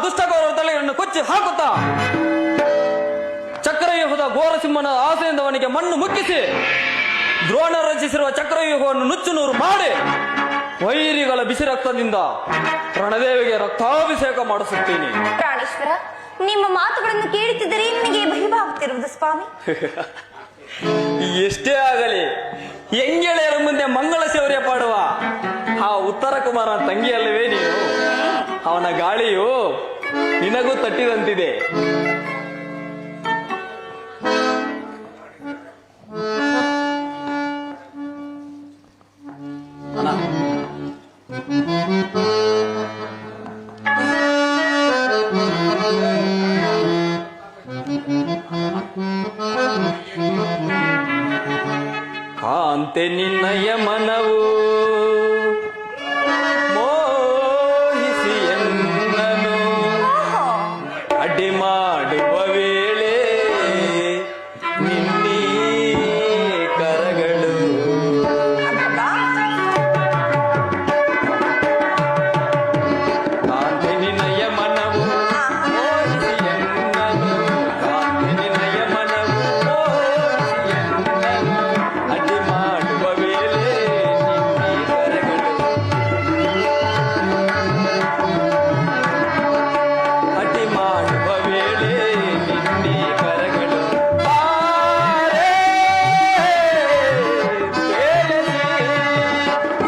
ದುಷ್ಟಗೌರವ ತಲೆಯನ್ನು ಕೊಚ್ಚಿ ಹಾಕುತ್ತಾ ಚಕ್ರವ್ಯೂಹದ ಘೋರಸಿಂಹನ ಆಸೆಯಿಂದ ಅವನಿಗೆ ಮಣ್ಣು ಮುಕ್ಕಿಸಿ ದ್ರೋಣ ರಚಿಸಿರುವ ಚಕ್ರವ್ಯೂಹವನ್ನು ನುಚ್ಚು ನೂರು ಮಾಡಿ ವೈರಿಗಳ ಬಿಸಿ ರಕ್ತದಿಂದ ರಣದೇವಿಗೆ ರಕ್ತಾಭಿಷೇಕ ಮಾಡಿಸುತ್ತೇನೆ. ಪ್ರಾಣೇಶ್ವರ, ನಿಮ್ಮ ಮಾತುಗಳನ್ನು ಕೇಳುತ್ತಿದ್ದರೆ ನನಗೆ ಭಯವಾಗುತ್ತಿರುವುದು ಸ್ವಾಮಿ. ಎಷ್ಟೇ ಆಗಲಿ ಎಂಗೆಳೆಯರ ಮುಂದೆ ಮಂಗಳ ಶೌರ್ಯ ಪಾಡುವ ಆ ಉತ್ತರ ಕುಮಾರನ ತಂಗಿಯಲ್ಲವೇ ನೀನು? ಅವನ ಗಾಳಿಯು ನಿನಗೂ ತಟ್ಟಿದಂತಿದೆ. ಕಾಂತೆ ನಿನ್ನಯ ಮನವು ಮೋಹಿಸಿ ಎನ್ನನು ಅಡ್ಡಿ ಮಾಡುವ ವೇಳೆ ನಿನ್ನೀ ಕರಗಳು ಕಾಂತೆ ನಿನ್ನಯ ಮನವು ಮೋಹಿಸಿ ಎನ್ನನು ಕಾಂತೆ ನಿನ್ನಯ ಮನವು ಮೋಹಿಸಿ ಎನ್ನನು ಅಡ್ಡಿ ಮಾಡುವ ವೇಳೆ ನಿನ್ನೀ ಕರಗಳು ಅಡ್ಡಿ ಮಾಡುವ ವೇಳೆ ನಿನ್ನೆ ಕರಗಳು ಬಾರೆ ಕೇಳಿಸಿ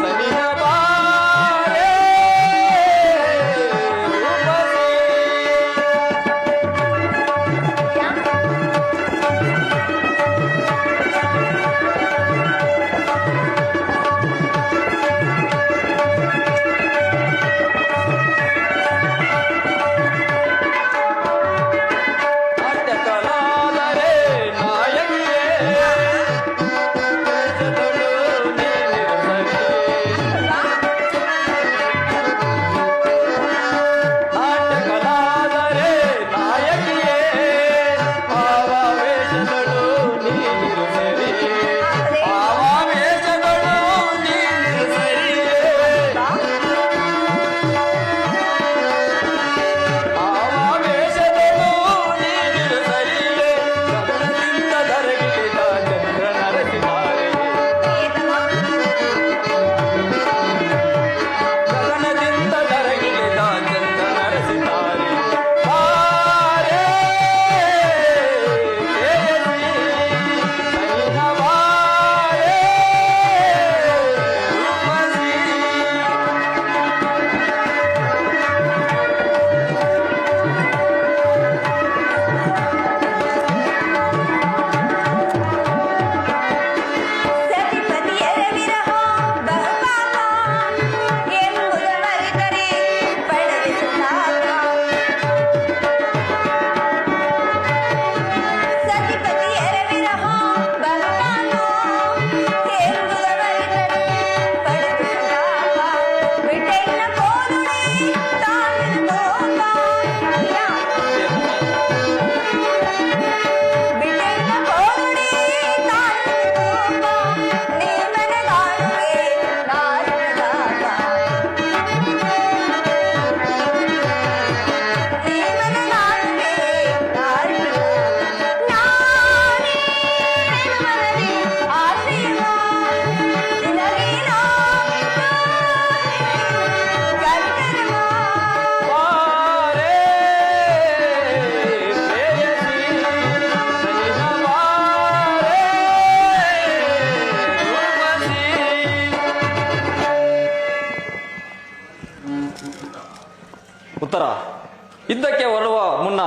ಸನಿಹ ಬಾರೆ ರೂಪಸಿ ನಾಟ್ಯಕಲಾದರೆ ನಾಯಕಿಯೇ ವೇಷದಳು ನೀನಿರುತ್ತವೆ. ನಾಟ್ಯಕಲಾದರೆ ನಾಯಕಿಯೇ ಭಾವಾವೇಶದಳು ನೀನಿರುತ್ತವೆ. ಭಾವಾವೇಶದಳು ನೀನಿರುತ್ತವೆ. ಆವೇಶದಳು ನೀನಿರು ಸರಿಯೇ ಗಗನದಿಂದ ಧರೆಗಿಳಿದ ಚಂದ್ರ ನರಸಿದ್ದಾರೆ. ಗಗನದಿಂದ ಧರೆಗಿಳಿದ ಚಂದ್ರ ನರಸಿದ್ದಾರೆ. ಬಾರೆ ಕೇಳಿಸಿ ಸನಿಹ ಬಾರೆ ರೂಪಸಿ ಸತಿಪತಿಯರ ವಿರಹ ಬಹುಪಾಪ ಎಂಬುದವರಿದರೆ ಪಡೆದ ಸುಖಾಪ. ಸತಿಪತಿಯರ ವಿರಹ ಬಹುಪಾಪ ಎಂಬುದವರಿದರೆ ಪಡೆದ ಸುಖಾಪ. ಬಿಟ್ಟೆನ್ನ ಕೋರುಣೆ ತಾನಿನ ಕೋಪ. ಬಿಟ್ಟೆನ್ನ ಕೋರುಣೆ ತಾನಿನ ಕೋಪ. ನೀವನ ಕಾಣುವೆ ನಾರದಾಪ. ನೀವನ ಕಾಣುವೆ ನಾರದಾಪ. ನಾನೇ ಮನದಿ ಆಸೆಯ ನಿನಗೆ ಗಂಧರ್ವ. ಬಾರೆ ಪ್ರೇಯಸಿ ಸನಿಹ ಬಾರೆ ರೂಪಸಿ. ಉತ್ತರ ಯುದ್ಧಕ್ಕೆ ಹೊರಡುವ ಮುನ್ನ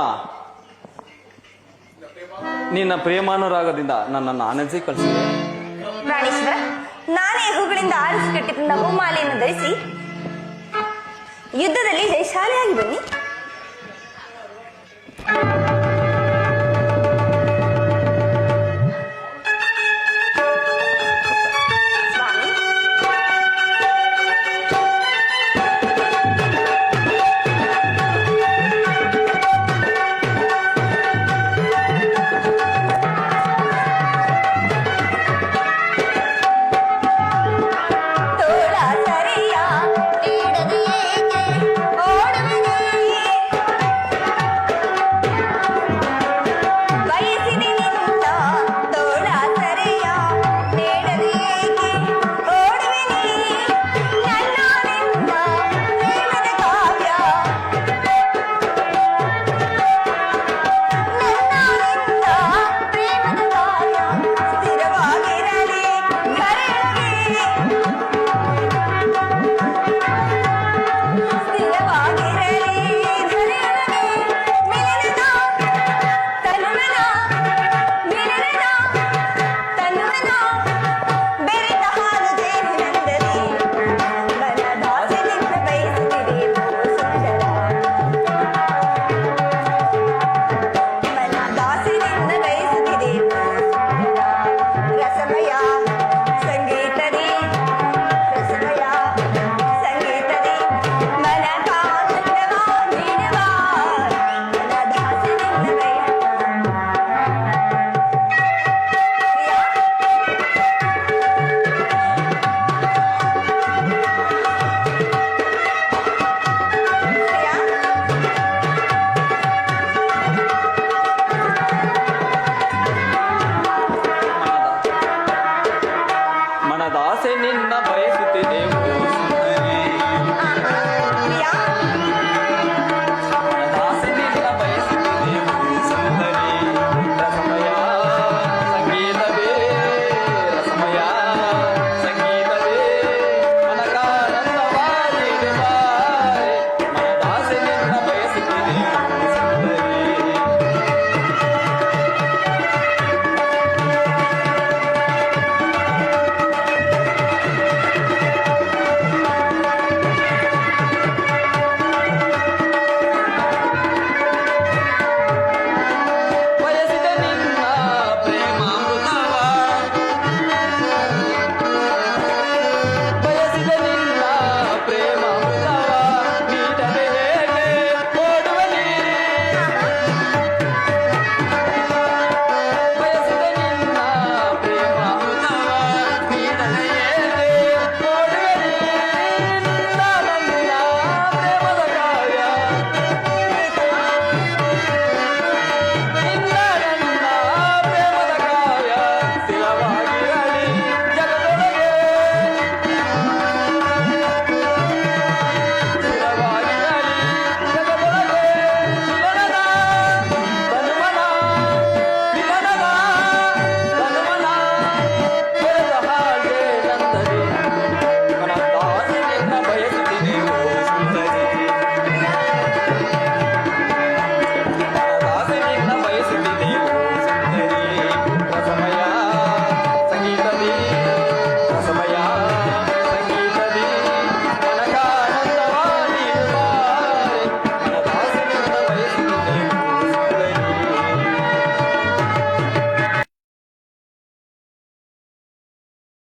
ನಿನ್ನ ಪ್ರೇಮಾನುರಾಗದಿಂದ ನನ್ನನ್ನು ಆನಂದಿಸಿ ಕಳಿಸಿದೆ. ಪ್ರಾಣೇಶ್ವರ, ನಾನೇ ಹೂಗಳಿಂದ ಆರಿಸಿ ಕಟ್ಟಿದ ಹೂಮಾಲೆಯನ್ನು ಧರಿಸಿ ಯುದ್ಧದಲ್ಲಿ ಜಯಶಾಲಿಯಾಗಿ ಬನ್ನಿ.